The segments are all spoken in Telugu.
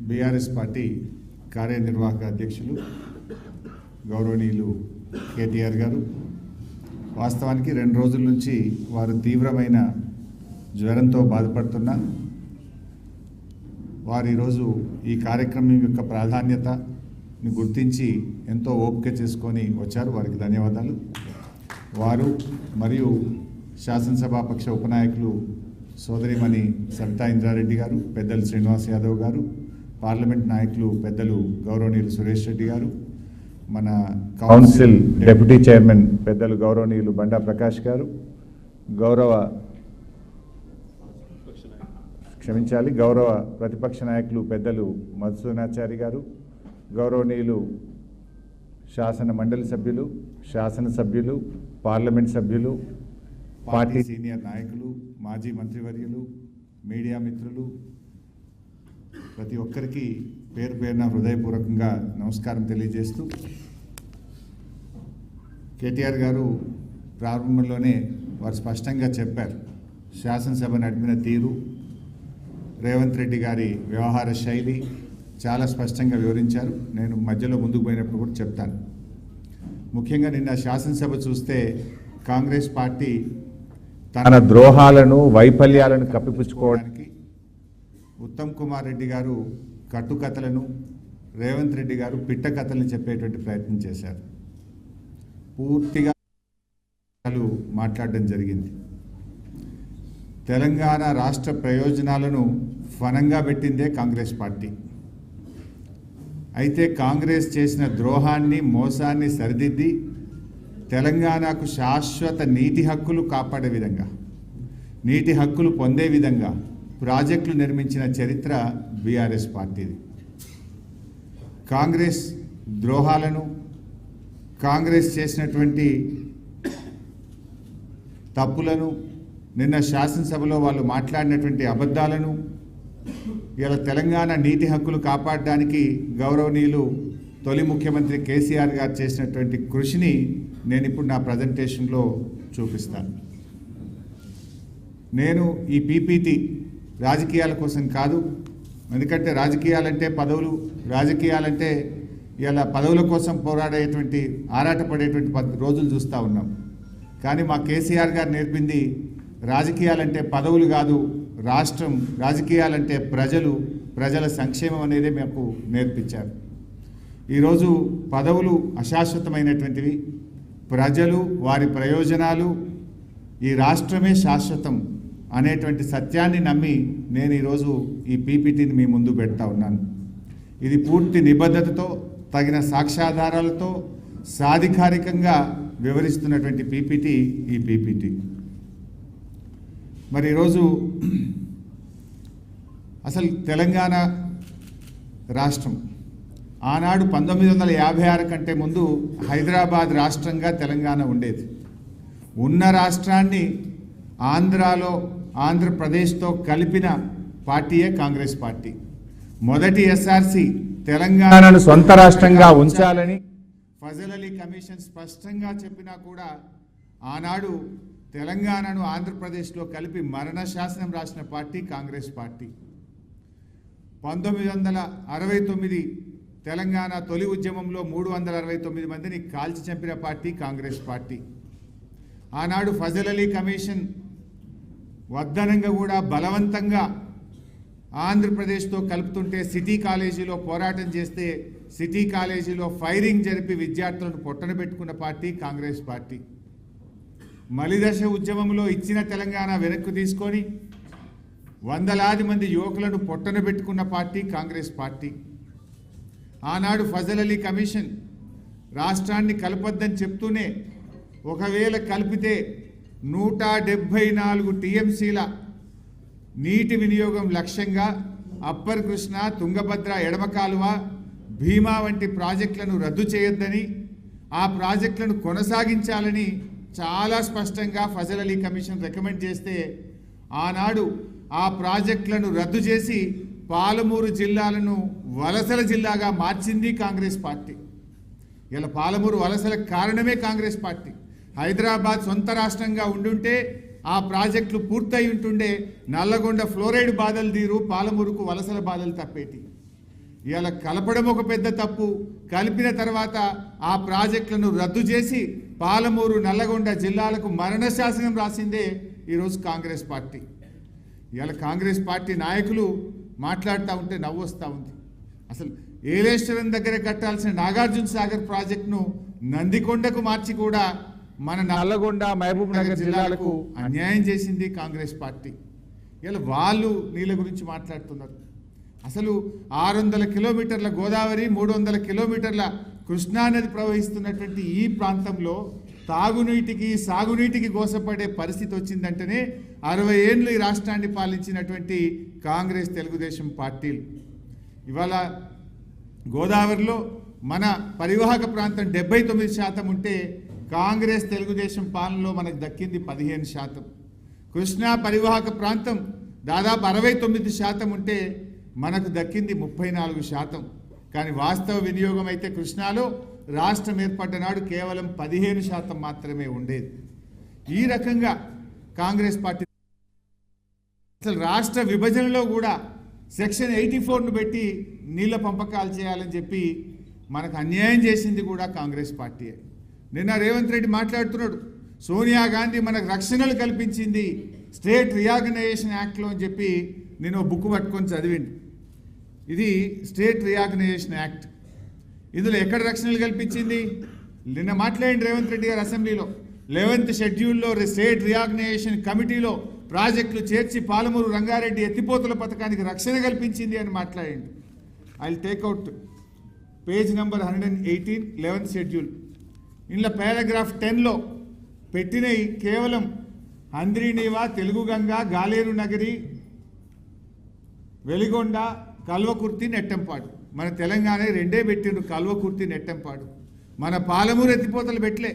బీఆర్ఎస్ పార్టీ కార్యనిర్వాహక అధ్యక్షులు గౌరవనీయులు కేటీఆర్ గారు వాస్తవానికి 2 రోజుల నుంచి వారు తీవ్రమైన జ్వరంతో బాధపడుతున్నా వారు ఈరోజు ఈ కార్యక్రమం యొక్క ప్రాధాన్యతని గుర్తించి ఎంతో ఓపిక చేసుకొని వచ్చారు. వారికి ధన్యవాదాలు. వారు మరియు శాసనసభాపక్ష ఉపనాయకులు సోదరిమణి సబితా ఇంద్రారెడ్డి గారు, పెద్దలు శ్రీనివాస్ యాదవ్ గారు, పార్లమెంట్ నాయకులు పెద్దలు గౌరవనీయులు సురేష్ రెడ్డి గారు, మన కౌన్సిల్ డిప్యూటీ చైర్మన్ పెద్దలు గౌరవనీయులు బండా ప్రకాష్ గారు, గౌరవ ప్రతిపక్ష నాయకులు పెద్దలు మధుసూదనాచారి గారు, గౌరవనీయులు శాసన మండలి సభ్యులు, శాసనసభ్యులు, పార్లమెంట్ సభ్యులు, పార్టీ సీనియర్ నాయకులు, మాజీ మంత్రివర్యులు, మీడియా మిత్రులు, ప్రతి ఒక్కరికి పేరు పేరున హృదయపూర్వకంగా నమస్కారం తెలియజేస్తూ, కేటీఆర్ గారు ప్రారంభంలోనే వారు స్పష్టంగా చెప్పారు. శాసనసభ నడిపిన తీరు, రేవంత్ రెడ్డి గారి వ్యవహార శైలి చాలా స్పష్టంగా వివరించారు. నేను మధ్యలో ముందుకు పోయినప్పుడు కూడా చెప్తాను. ముఖ్యంగా నిన్న శాసనసభ చూస్తే కాంగ్రెస్ పార్టీ తన ద్రోహాలను, వైఫల్యాలను కప్పిపుచ్చుకోవడానికి ఉత్తమ్ కుమార్ రెడ్డి గారు కట్టుకథలను, రేవంత్ రెడ్డి గారు పిట్ట కథలను చెప్పేటువంటి ప్రయత్నం చేశారు. పూర్తిగా మాట్లాడడం జరిగింది. తెలంగాణ రాష్ట్ర ప్రయోజనాలను ఫనంగా పెట్టిందే కాంగ్రెస్ పార్టీ. అయితే కాంగ్రెస్ చేసిన ద్రోహాన్ని, మోసాన్ని సరిదిద్ది తెలంగాణకు శాశ్వత నీటి హక్కులు కాపాడే విధంగా, నీటి హక్కులు పొందే విధంగా ప్రాజెక్టులు నిర్మించిన చరిత్ర బీఆర్ఎస్ పార్టీది. కాంగ్రెస్ ద్రోహాలను, కాంగ్రెస్ చేసినటువంటి తప్పులను, నిన్న శాసనసభలో వాళ్ళు మాట్లాడినటువంటి అబద్ధాలను ఇలా తెలంగాణ నీటి హక్కులు కాపాడడానికి గౌరవనీయులు తొలి ముఖ్యమంత్రి కేసీఆర్ గారు చేసినటువంటి కృషిని నేను ఇప్పుడు నా ప్రజెంటేషన్లో చూపిస్తాను. నేను ఈ పీపీటీ రాజకీయాల కోసం కాదు. ఎందుకంటే రాజకీయాలంటే పదవులు, రాజకీయాలంటే ఇలా పదవుల కోసం పోరాడేటువంటి, ఆరాటపడేటువంటి రోజులు చూస్తూ ఉన్నాం. కానీ మా కేసీఆర్ గారు నేర్పింది రాజకీయాలంటే పదవులు కాదు, రాష్ట్రం, రాజకీయాలంటే ప్రజలు, ప్రజల సంక్షేమం అనేది మాకు నేర్పించారు. ఈరోజు పదవులు అశాశ్వతమైనటువంటివి, ప్రజలు, వారి ప్రయోజనాలు, ఈ రాష్ట్రమే శాశ్వతం అనేటువంటి సత్యాన్ని నమ్మి నేను ఈరోజు ఈ పీపీటీని మీ ముందు పెడతా ఉన్నాను. ఇది పూర్తి నిబద్ధతతో, తగిన సాక్ష్యాధారాలతో సాధికారికంగా వివరిస్తున్నటువంటి పీపీటీ ఈ పీపీటీ. మరి ఈరోజు అసలు తెలంగాణ రాష్ట్రం ఆనాడు 1956 కంటే ముందు హైదరాబాద్ రాష్ట్రంగా తెలంగాణ ఉండేది. ఉన్న రాష్ట్రాన్ని ఆంధ్రప్రదేశ్తో కలిపిన పార్టీయే కాంగ్రెస్ పార్టీ. మొదటి ఎస్ఆర్సి తెలంగాణను సొంత రాష్ట్రంగా ఉంచాలని ఫజల్ అలీ కమిషన్ స్పష్టంగా చెప్పినా కూడా ఆనాడు తెలంగాణను ఆంధ్రప్రదేశ్లో కలిపి మరణ శాసనం రాసిన పార్టీ కాంగ్రెస్ పార్టీ. 1969 తెలంగాణ తొలి ఉద్యమంలో 369 మందిని కాల్చి చంపిన పార్టీ కాంగ్రెస్ పార్టీ. ఆనాడు ఫజల్ అలీ కమిషన్ వద్దనంగా కూడా బలవంతంగా ఆంధ్రప్రదేశ్తో కలుపుతుంటే సిటీ కాలేజీలో పోరాటం చేస్తే సిటీ కాలేజీలో ఫైరింగ్ జరిపి విద్యార్థులను పొట్టన పెట్టుకున్న పార్టీ కాంగ్రెస్ పార్టీ. మలిదశ ఉద్యమంలో ఇచ్చిన తెలంగాణ వెనక్కు తీసుకొని వందలాది మంది యువకులను పొట్టన పెట్టుకున్న పార్టీ కాంగ్రెస్ పార్టీ. ఆనాడు ఫజల్ అలీ కమిషన్ రాష్ట్రాన్ని కలపొద్దని చెప్తూనే ఒకవేళ కలిపితే 174 టీఎంసీల నీటి వినియోగం లక్ష్యంగా అప్పర్ కృష్ణ, తుంగభద్ర ఎడమ కాలువ, భీమా వంటి ప్రాజెక్టులను రద్దు చేయొద్దని, ఆ ప్రాజెక్టులను కొనసాగించాలని చాలా స్పష్టంగా ఫజల్ అలీ కమిషన్ రికమెండ్ చేస్తే ఆనాడు ఆ ప్రాజెక్టులను రద్దు చేసి పాలమూరు జిల్లాలను వలసల జిల్లాగా మార్చింది కాంగ్రెస్ పార్టీ. ఇలా పాలమూరు వలసలకు కారణమే కాంగ్రెస్ పార్టీ. హైదరాబాద్ సొంత రాష్ట్రంగా ఉండుంటే ఆ ప్రాజెక్టులు పూర్తయి ఉంటుండే నల్లగొండ ఫ్లోరైడ్ బాధలు తీరు, పాలమూరుకు వలసల బాధలు తప్పేటి. ఇవాళ కలపడం ఒక పెద్ద తప్పు, కలిపిన తర్వాత ఆ ప్రాజెక్టులను రద్దు చేసి పాలమూరు నల్లగొండ జిల్లాలకు మరణ శాసనం రాసిందే ఈరోజు కాంగ్రెస్ పార్టీ. ఇవాళ కాంగ్రెస్ పార్టీ నాయకులు మాట్లాడుతూ ఉంటే నవ్వు వస్తూ ఉంది. అసలు ఏలేశ్వరం దగ్గర కట్టాల్సిన నాగార్జున సాగర్ ప్రాజెక్టును నందికొండకు మార్చి కూడా మన నల్లగొండ మహబూబ్ నగర్ జిల్లాలకు అన్యాయం చేసింది కాంగ్రెస్ పార్టీ. ఇలా వాళ్ళు నీళ్ళ గురించి మాట్లాడుతున్నారు. అసలు 600 కిలోమీటర్ల గోదావరి, 300 కిలోమీటర్ల కృష్ణానది ప్రవహిస్తున్నటువంటి ఈ ప్రాంతంలో తాగునీటికి సాగునీటికి గోసపడే పరిస్థితి వచ్చిందంటేనే 60 ఏళ్ళు ఈ రాష్ట్రాన్ని పాలించినటువంటి కాంగ్రెస్ తెలుగుదేశం పార్టీలు ఇవాళ గోదావరిలో మన పరివాహక ప్రాంతం 79% ఉంటే కాంగ్రెస్ తెలుగుదేశం పాలనలో మనకు దక్కింది 15%. కృష్ణా పరివాహక ప్రాంతం దాదాపు 69% ఉంటే మనకు దక్కింది 34%. కానీ వాస్తవ వినియోగం అయితే కృష్ణాలో రాష్ట్రం ఏర్పడ్డ నాడు కేవలం 15% మాత్రమే ఉండేది. ఈ రకంగా కాంగ్రెస్ పార్టీ అసలు రాష్ట్ర విభజనలో కూడా సెక్షన్ 84ను పెట్టి నీళ్ళ పంపకాలు చేయాలని చెప్పి మనకు అన్యాయం చేసింది కూడా కాంగ్రెస్ పార్టీయే. నిన్న రేవంత్ రెడ్డి మాట్లాడుతున్నాడు, సోనియా గాంధీ మనకు రక్షణలు కల్పించింది స్టేట్ రీఆర్గనైజేషన్ యాక్ట్లో అని చెప్పి నేను బుక్ పట్టుకొని చదివింది. ఇది స్టేట్ రీఆర్గనైజేషన్ యాక్ట్. ఇందులో ఎక్కడ రక్షణలు కల్పించింది? నిన్న మాట్లాడింది రేవంత్ రెడ్డి గారు అసెంబ్లీలో 11th షెడ్యూల్లో స్టేట్ రీఆర్గనైజేషన్ కమిటీలో ప్రాజెక్టులు చేర్చి పాలమూరు రంగారెడ్డి ఎత్తిపోతల పథకానికి రక్షణ కల్పించింది అని మాట్లాడింది. I will take out page number 118 11th schedule. ఇందులో పారాగ్రాఫ్ 10లో పెట్టినవి కేవలం అంద్రీనీవా, తెలుగు గంగ, గాలేరు నగరి, వెలిగొండ, కల్వకుర్తి, నెట్టంపాడు. మన తెలంగాణ రెండే పెట్టిండ్రు, కల్వకుర్తి, నెట్టంపాడు. మన పాలమూరు ఎత్తిపోతలు పెట్టలే,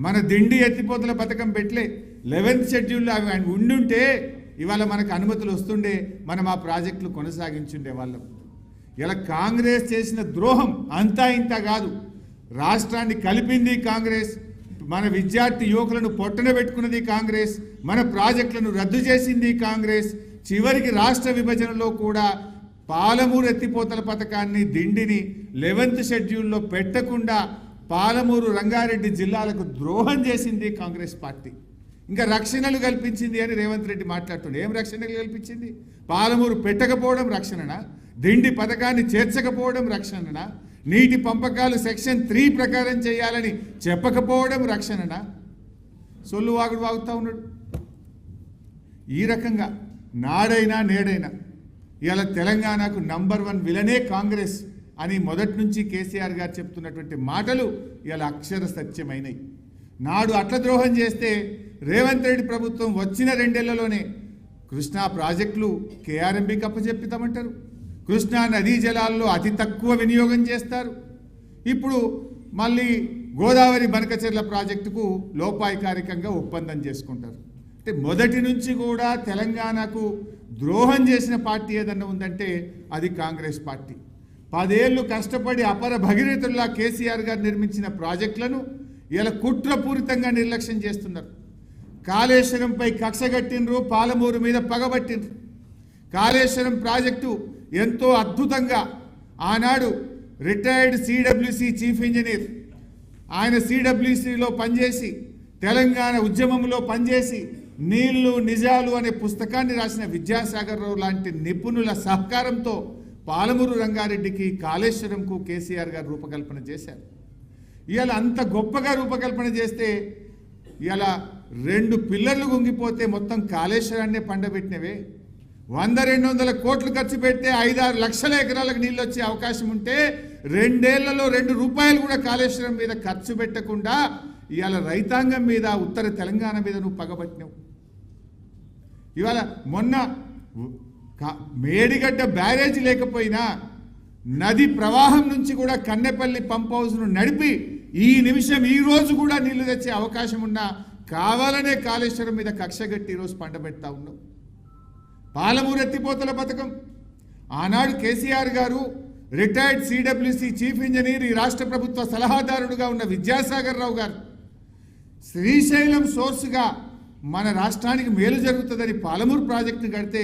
మన దిండి ఎత్తిపోతల పథకం పెట్టలే. 11th షెడ్యూల్లో అవి ఆయన ఉండుంటే ఇవాళ మనకు అనుమతులు వస్తుండే, మనం ఆ ప్రాజెక్టులు కొనసాగించుండే వాళ్ళం. ఇలా కాంగ్రెస్ చేసిన ద్రోహం అంతా ఇంత కాదు. రాష్ట్రాన్ని కలిపింది కాంగ్రెస్, మన విద్యార్థి యువకులను పొట్టన పెట్టుకున్నది కాంగ్రెస్, మన ప్రాజెక్టులను రద్దు చేసింది కాంగ్రెస్. చివరికి రాష్ట్ర విభజనలో కూడా పాలమూరు ఎత్తిపోతల పథకాన్ని, దిండిని 11th షెడ్యూల్లో పెట్టకుండా పాలమూరు రంగారెడ్డి జిల్లాలకు ద్రోహం చేసింది కాంగ్రెస్ పార్టీ. ఇంకా రక్షణలు కల్పించింది అని రేవంత్ రెడ్డి మాట్లాడుతుండే. ఏం రక్షణలు కల్పించింది? పాలమూరు పెట్టకపోవడం రక్షణనా? దిండి పథకాన్ని చేర్చకపోవడం రక్షణనా? నీటి పంపకాలు సెక్షన్ 3 ప్రకారం చేయాలని చెప్పకపోవడం రక్షణనా? సొల్లు వాగుడు వాగుతూ ఉన్నాడు. ఈ రకంగా నాడైనా నేడైనా ఇవాళ తెలంగాణకు నంబర్ 1 విలనే కాంగ్రెస్ అని మొదటి నుంచి కేసీఆర్ గారు చెప్తున్నటువంటి మాటలు ఇవాళ అక్షర సత్యమైనవి. నాడు అట్ల ద్రోహం చేస్తే రేవంత్ రెడ్డి ప్రభుత్వం వచ్చిన 2 ఏళ్లలోనే కృష్ణా ప్రాజెక్టులు కేఆర్ఎంబీకి అప్పచెప్పితామంటారు. కృష్ణా నదీ జలాల్లో అతి తక్కువ వినియోగం చేస్తారు. ఇప్పుడు మళ్ళీ గోదావరి బనకచెర్ల ప్రాజెక్టుకు లోపాయికారికంగా ఒప్పందం చేసుకుంటారు. అంటే మొదటి నుంచి కూడా తెలంగాణకు ద్రోహం చేసిన పార్టీ ఏదన్నా ఉందంటే అది కాంగ్రెస్ పార్టీ. 10 ఏళ్ళు కష్టపడి అపర భగీరథుల్లా కేసీఆర్ గారు నిర్మించిన ప్రాజెక్టులను ఇలా కుట్రపూరితంగా నిర్లక్ష్యం చేస్తున్నారు. కాళేశ్వరంపై కక్షగట్టినరు, పాలమూరు మీద పగబట్టినరు. కాళేశ్వరం ప్రాజెక్టు ఎంతో అద్భుతంగా ఆనాడు రిటైర్డ్ సిడబ్ల్యూసి చీఫ్ ఇంజనీర్, ఆయన సిడబ్ల్యూసిలో పనిచేసి తెలంగాణ ఉద్యమంలో పనిచేసి నీళ్లు నిజాలు అనే పుస్తకాన్ని రాసిన విద్యాసాగర్ రావు లాంటి నిపుణుల సహకారంతో పాలమూరు రంగారెడ్డికి, కాళేశ్వరంకు కేసీఆర్ గారు రూపకల్పన చేశారు. ఇవాళ అంత గొప్పగా రూపకల్పన చేస్తే ఇవాళ 2 పిల్లర్లు గుంగిపోతే మొత్తం కాళేశ్వరాన్నే పండబెట్టినవే. 100-200 కోట్లు ఖర్చు పెడితే 5-6 లక్షల ఎకరాలకు నీళ్ళు వచ్చే అవకాశం ఉంటే 2 ఏళ్లలో 2 రూపాయలు కూడా కాళేశ్వరం మీద ఖర్చు పెట్టకుండా ఇవాళ రైతాంగం మీద, ఉత్తర తెలంగాణ మీద నువ్వు పగబట్టినావు. ఇవాళ మొన్న మేడిగడ్డ బ్యారేజ్ లేకపోయినా నది ప్రవాహం నుంచి కూడా కన్నెపల్లి పంప్ హౌస్ను నడిపి ఈ నిమిషం ఈ రోజు కూడా నీళ్లు తెచ్చే అవకాశం ఉన్నా కావాలనే కాళేశ్వరం మీద కక్షగట్టి ఈరోజు పండబెడతా ఉన్నావు. పాలమూరు ఎత్తిపోతల పథకం ఆనాడు కేసీఆర్ గారు, రిటైర్డ్ సిడబ్ల్యూసి చీఫ్ ఇంజనీర్, ఈ రాష్ట్ర ప్రభుత్వ సలహాదారుడుగా ఉన్న విద్యాసాగర్ రావు గారు శ్రీశైలం సోర్స్గా మన రాష్ట్రానికి మేలు జరుగుతుందని పాలమూరు ప్రాజెక్టు కడితే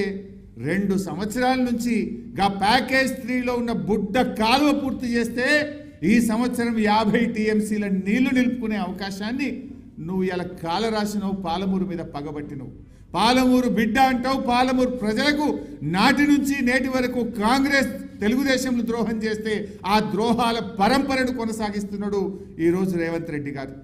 2 సంవత్సరాల నుంచి గా ప్యాకేజ్ 3లో ఉన్న బుడ్డ కాలువ పూర్తి చేస్తే ఈ సంవత్సరం 50 టీఎంసీల నీళ్లు నిలుపుకునే అవకాశాన్ని నువ్వు ఇలా కాలరాసినవు, పాలమూరు మీద పగబట్టినవు. పాలమూరు బిడ్డ అంటావు. పాలమూరు ప్రజలకు నాటి నుంచి నేటి వరకు కాంగ్రెస్ తెలుగుదేశంలో ద్రోహం చేస్తే ఆ ద్రోహాల పరంపరను కొనసాగిస్తున్నాడు ఈరోజు రేవంత్ రెడ్డి గారు.